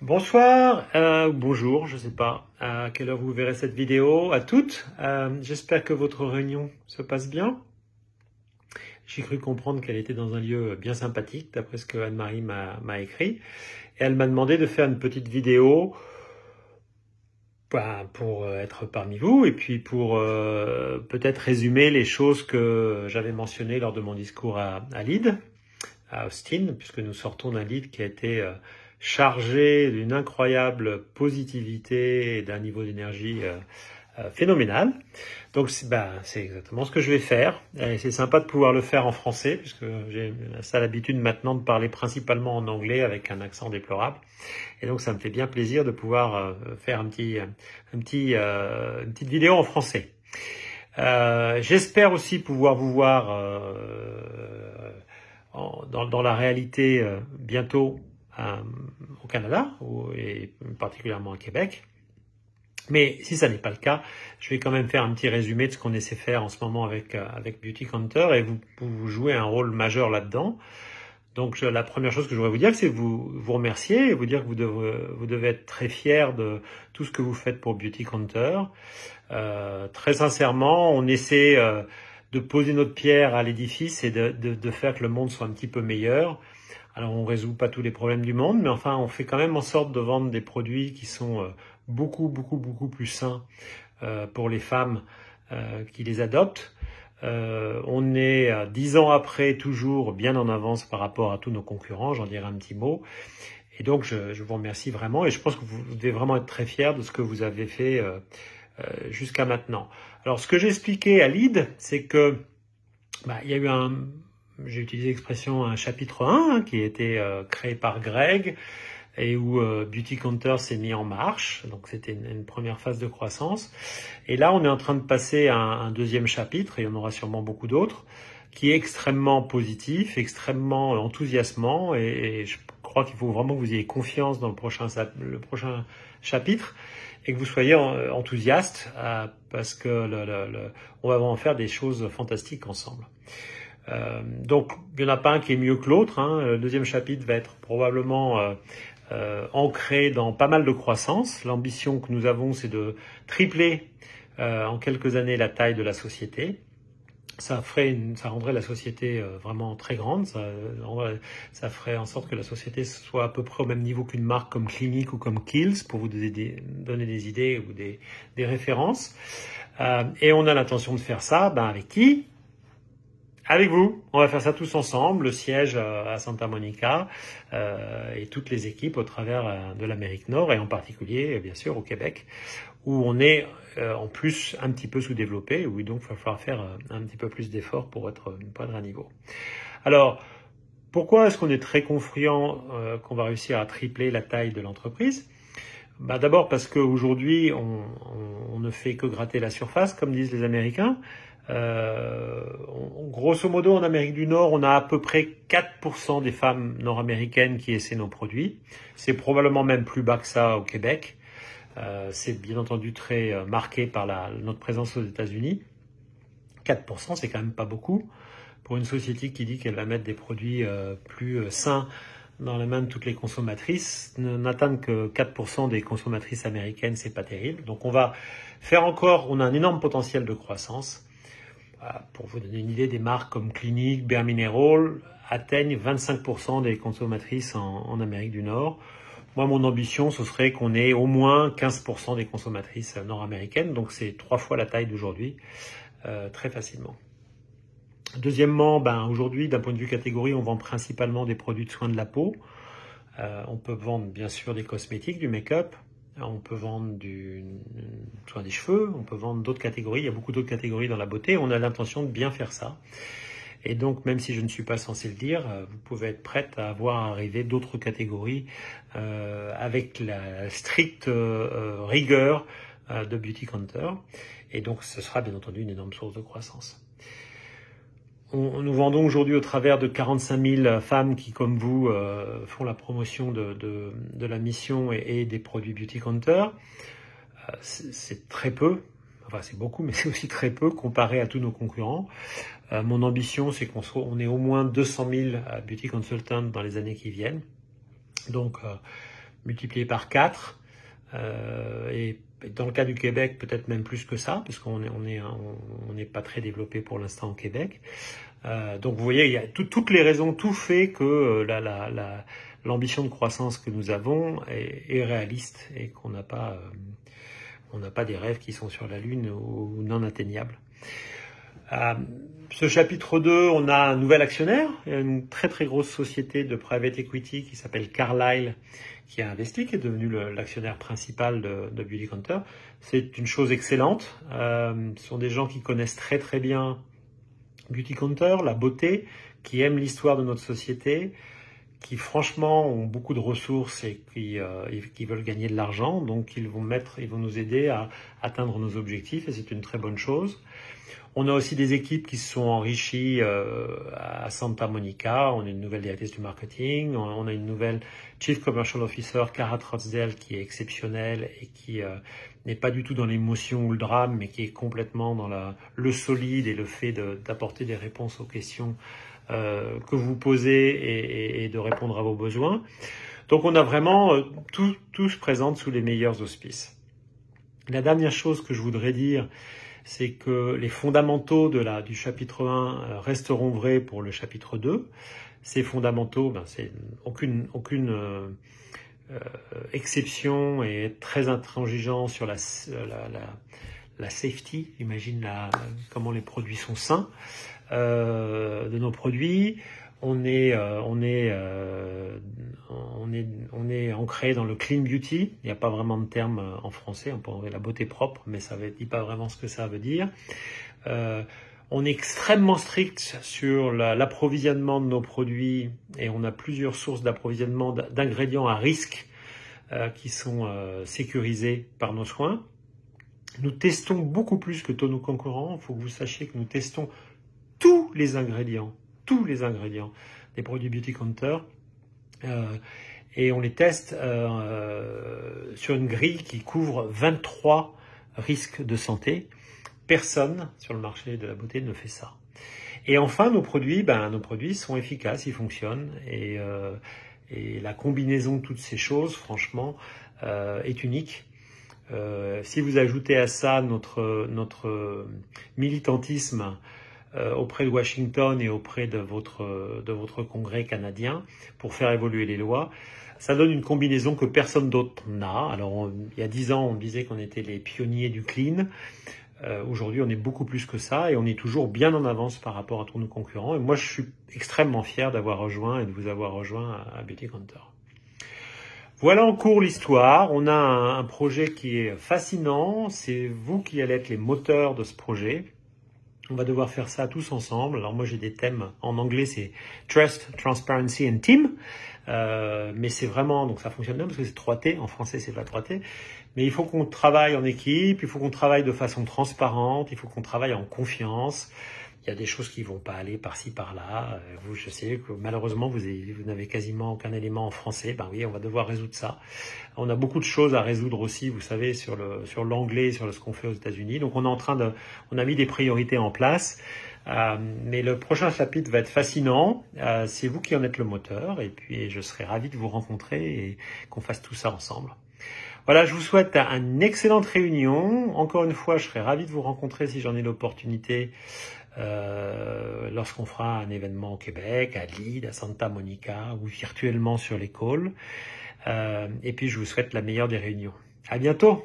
Bonsoir, bonjour, je ne sais pas à quelle heure vous verrez cette vidéo, à toutes. J'espère que votre réunion se passe bien. J'ai cru comprendre qu'elle était dans un lieu bien sympathique, d'après ce que Anne-Marie m'a écrit. Et elle m'a demandé de faire une petite vidéo pour être parmi vous et puis pour peut-être résumer les choses que j'avais mentionnées lors de mon discours à Leeds, à Austin, puisque nous sortons d'un lead qui a été chargé d'une incroyable positivité et d'un niveau d'énergie phénoménal. Donc c'est exactement ce que je vais faire. Et c'est sympa de pouvoir le faire en français, puisque j'ai ça l'habitude maintenant de parler principalement en anglais avec un accent déplorable. Et donc ça me fait bien plaisir de pouvoir faire une petite vidéo en français. J'espère aussi pouvoir vous voir dans la réalité bientôt au Canada et particulièrement à Québec. Mais si ça n'est pas le cas, je vais quand même faire un petit résumé de ce qu'on essaie de faire en ce moment avec Beauty Counter et vous jouez un rôle majeur là-dedans. Donc la première chose que je voudrais vous dire, c'est vous remercier et vous dire que vous devez être très fiers de tout ce que vous faites pour Beauty Counter. Très sincèrement, on essaie de poser notre pierre à l'édifice et de faire que le monde soit un petit peu meilleur. Alors on résout pas tous les problèmes du monde, mais enfin on fait quand même en sorte de vendre des produits qui sont beaucoup plus sains pour les femmes qui les adoptent. On est 10 ans après toujours bien en avance par rapport à tous nos concurrents, j'en dirai un petit mot. Et donc je vous remercie vraiment et je pense que vous devez vraiment être très fiers de ce que vous avez fait jusqu'à maintenant. Alors ce que j'ai expliqué à Leeds, c'est que il y a eu j'ai utilisé l'expression un chapitre 1 qui a été créé par Greg et où Beauty Counter s'est mis en marche. Donc c'était une première phase de croissance. Et là, on est en train de passer à un deuxième chapitre, et il y en aura sûrement beaucoup d'autres, qui est extrêmement positif, extrêmement enthousiasmant. Et je crois qu'il faut vraiment que vous ayez confiance dans le prochain chapitre et que vous soyez enthousiaste parce que on va en faire des choses fantastiques ensemble. Donc, il n'y en a pas un qui est mieux que l'autre. Le deuxième chapitre va être probablement ancré dans pas mal de croissance. L'ambition que nous avons, c'est de tripler en quelques années la taille de la société. Ça rendrait la société vraiment très grande. Ça ferait en sorte que la société soit à peu près au même niveau qu'une marque comme Clinique ou comme Kiehl's, pour vous donner des idées ou des références. Et on a l'intention de faire ça, avec qui ? Avec vous, on va faire ça tous ensemble, le siège à Santa Monica et toutes les équipes au travers de l'Amérique Nord et en particulier, bien sûr, au Québec, où on est en plus un petit peu sous-développé, où donc il va falloir faire un petit peu plus d'efforts pour être à niveau. Alors, pourquoi est-ce qu'on est très confiant qu'on va réussir à tripler la taille de l'entreprise ? D'abord parce qu'aujourd'hui, on ne fait que gratter la surface, comme disent les Américains. Grosso modo, en Amérique du Nord, on a à peu près 4% des femmes nord-américaines qui essaient nos produits. C'est probablement même plus bas que ça au Québec. C'est bien entendu très marqué par notre présence aux États-Unis. 4%, c'est quand même pas beaucoup. Pour une société qui dit qu'elle va mettre des produits plus sains dans la main de toutes les consommatrices, n'atteindre que 4% des consommatrices américaines, c'est pas terrible. Donc on a un énorme potentiel de croissance. Pour vous donner une idée, des marques comme Clinique, Bare Mineral atteignent 25% des consommatrices en Amérique du Nord. Moi, mon ambition, ce serait qu'on ait au moins 15% des consommatrices nord-américaines, donc c'est 3 fois la taille d'aujourd'hui, très facilement. Deuxièmement, aujourd'hui, d'un point de vue catégorie, on vend principalement des produits de soins de la peau. On peut vendre bien sûr des cosmétiques, du make-up. On peut vendre soin des cheveux, on peut vendre d'autres catégories. Il y a beaucoup d'autres catégories dans la beauté. On a l'intention de bien faire ça. Et donc, même si je ne suis pas censé le dire, vous pouvez être prête à voir arriver d'autres catégories avec la stricte rigueur de Beauty Counter. Et donc, ce sera bien entendu une énorme source de croissance. Nous vendons aujourd'hui au travers de 45 000 femmes qui, comme vous, font la promotion de la mission et des produits Beauty Counter. C'est très peu, enfin c'est beaucoup, mais c'est aussi très peu comparé à tous nos concurrents. Mon ambition, c'est qu'on ait au moins 200 000 Beauty Consultants dans les années qui viennent. Donc, multiplié par 4. Et dans le cas du Québec, peut-être même plus que ça, parce qu'on n'est pas très développé pour l'instant au Québec. Donc vous voyez, il y a toutes les raisons, tout fait que l'ambition de croissance que nous avons est réaliste et qu'on n'a pas, on n'a pas des rêves qui sont sur la Lune ou non atteignables. Ce chapitre 2, on a un nouvel actionnaire, une très très grosse société de private equity qui s'appelle Carlyle, qui a investi, qui est devenu l'actionnaire principal de Beautycounter. C'est une chose excellente. Ce sont des gens qui connaissent très très bien Beautycounter, la beauté, qui aiment l'histoire de notre société, qui franchement ont beaucoup de ressources et qui veulent gagner de l'argent. Donc ils vont nous aider à atteindre nos objectifs et c'est une très bonne chose. On a aussi des équipes qui se sont enrichies à Santa Monica. On a une nouvelle directrice du marketing. On a une nouvelle Chief Commercial Officer, Cara Trotzdel, qui est exceptionnelle et qui n'est pas du tout dans l'émotion ou le drame, mais qui est complètement dans le solide et le fait d'apporter des réponses aux questions que vous posez et de répondre à vos besoins. Donc on a vraiment tout se présente sous les meilleurs auspices. La dernière chose que je voudrais dire, c'est que les fondamentaux du chapitre 1 resteront vrais pour le chapitre 2. Ces fondamentaux, c'est aucune exception et très intransigeant sur la safety. Imagine comment les produits sont sains de nos produits. On est ancré dans le clean beauty. Il n'y a pas vraiment de terme en français. On peut enlever la beauté propre, mais ça ne dit pas vraiment ce que ça veut dire. On est extrêmement strict sur l'approvisionnement de nos produits et on a plusieurs sources d'approvisionnement d'ingrédients à risque qui sont sécurisés par nos soins. Nous testons beaucoup plus que tous nos concurrents. Il faut que vous sachiez que nous testons tous les ingrédients des produits Beautycounter et on les teste sur une grille qui couvre 23 risques de santé. Personne sur le marché de la beauté ne fait ça. Et enfin, nos produits sont efficaces, ils fonctionnent et la combinaison de toutes ces choses, franchement, est unique. Si vous ajoutez à ça notre militantisme auprès de Washington et auprès de votre congrès canadien pour faire évoluer les lois, ça donne une combinaison que personne d'autre n'a. Alors, il y a 10 ans, on disait qu'on était les pionniers du clean. Aujourd'hui, on est beaucoup plus que ça et on est toujours bien en avance par rapport à tous nos concurrents. Et moi, je suis extrêmement fier d'avoir rejoint et de vous avoir rejoint à Beautycounter. Voilà en cours l'histoire. On a un projet qui est fascinant. C'est vous qui allez être les moteurs de ce projet. On va devoir faire ça tous ensemble. Alors moi j'ai des thèmes en anglais, c'est Trust, Transparency and Team. Mais c'est vraiment, donc ça fonctionne bien parce que c'est 3T. En français c'est pas 3T. Mais il faut qu'on travaille en équipe, il faut qu'on travaille de façon transparente, il faut qu'on travaille en confiance. Il y a des choses qui vont pas aller par-ci, par-là. Je sais que malheureusement, vous n'avez quasiment aucun élément en français. Ben oui, on va devoir résoudre ça. On a beaucoup de choses à résoudre aussi, vous savez, sur l'anglais, sur ce qu'on fait aux États-Unis. Donc, on a mis des priorités en place. Mais le prochain chapitre va être fascinant. C'est vous qui en êtes le moteur. Et puis, je serai ravi de vous rencontrer et qu'on fasse tout ça ensemble. Voilà, je vous souhaite une excellente réunion. Encore une fois, je serai ravi de vous rencontrer si j'en ai l'opportunité lorsqu'on fera un événement au Québec, à Lille, à Santa Monica ou virtuellement sur les calls. Et puis, je vous souhaite la meilleure des réunions. À bientôt!